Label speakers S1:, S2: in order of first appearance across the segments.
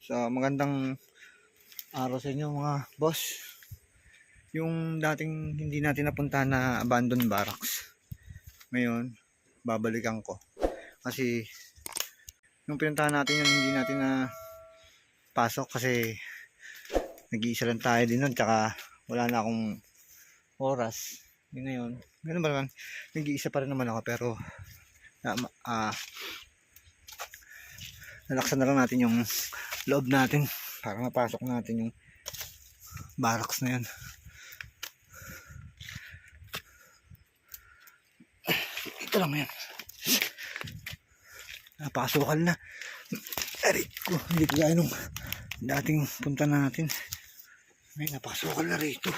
S1: So magandang araw sa inyo mga boss. Yung dating hindi natin napuntahan na abandoned barracks, ngayon babalikan ko. Kasi yung pinuntahan natin yun, hindi natin na pasok kasi nag-iisa lang tayo din nun, tsaka wala na akong oras. Ngayon, ganun ba naman, nag-iisa pa rin naman ako, pero nalaksan na lang natin yung loob natin para mapasok natin yung barracks na yun. Ito lang yan, napakasukal na. Arit ko, hindi kaya nung dating punta natin. May napakasukal na rito.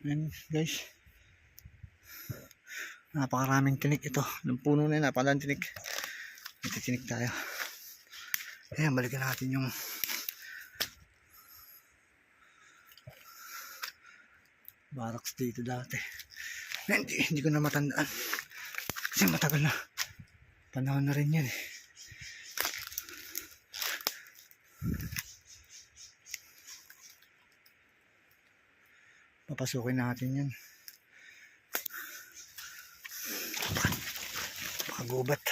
S1: Ayan guys, napakaraming tinik ito. Ng puno na yun, napakaraming tinik. Nagtitinik tayo. Ayan, balikan natin yung barracks dito dati. Hindi ko na matandaan kasi matagal na panahon na rin yan. Papasukin natin yan. Pakagubat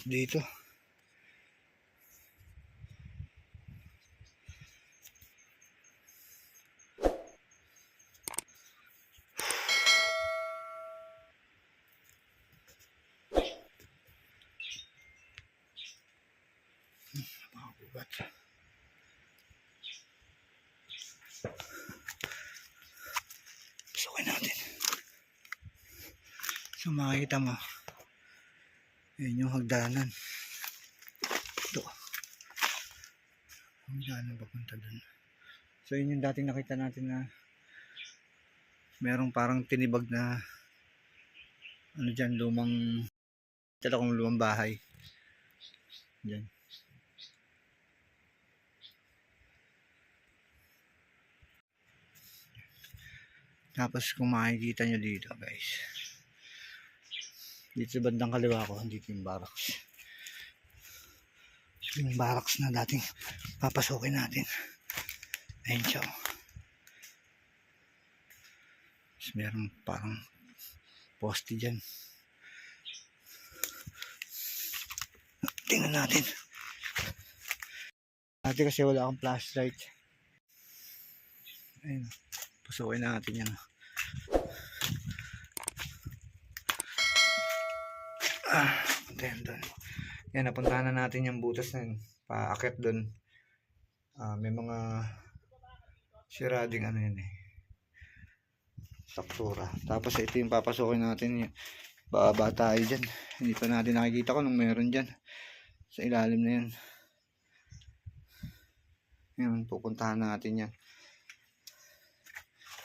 S1: dito. Pakagubat. Pasukin natin. So makikita mo, yun yung hagdanan. Ito, hagdanan papunta dun. So yun yung dating nakita natin na merong parang tinibag na ano dyan, lumang bahay dyan. Tapos kung makikita nyo dito guys, dito sa bandang kaliwa ko, dito yung barracks. Yung barracks na dating papasukin natin. Ayun siya. Tapos meron parang poste dyan. Tingnan natin. Dati kasi wala akong flashlight. Ayun, pasukin natin yan. Doon. Yan, napuntahan na natin yung butas na yun. Paakit doon. May mga sirading ano yun eh, struktura. Tapos ito yung papasukin natin. Baba tayo dyan. Hindi pa natin nakikita kung meron dyan sa ilalim na yan. Yan, pupuntahan natin yan.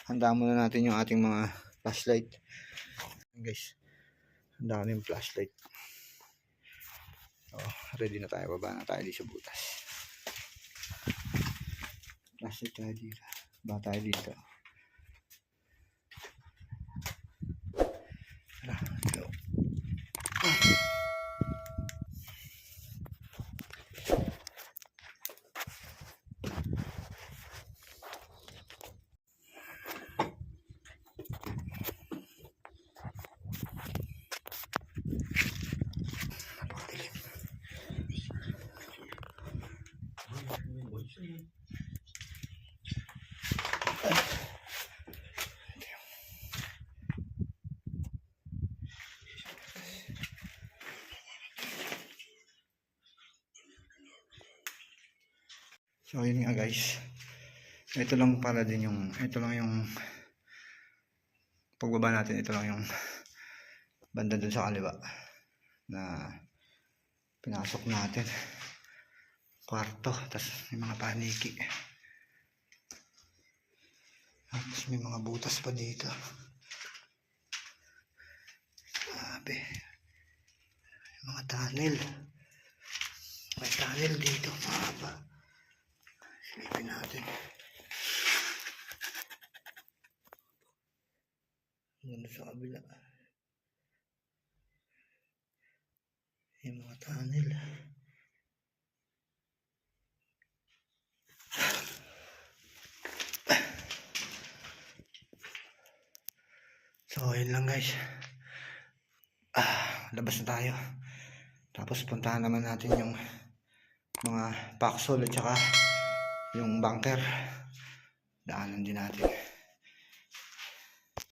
S1: Handa muna natin yung ating mga flashlight. Guys, handa na yung flashlight. Ready na tayo. Baba na tayo dito sa butas. Flashlight tayo dito. Baba tayo dito. Go. So yun nga guys, ito lang pala din yung, ito lang yung pagbaba natin, ito lang yung banda dun sa kaliwa na pinasok natin, kwarto. Tapos may mga paniki, tapos may mga butas pa dito. Grabe, mga tunnel, may tunnel dito, mahaba. Silipin natin. Ano sa kabila? Yung mga tunnel. So, yun lang guys. Labas na tayo. Tapos puntahan naman natin yung mga paksol at saka yung bunker. Daanan din natin.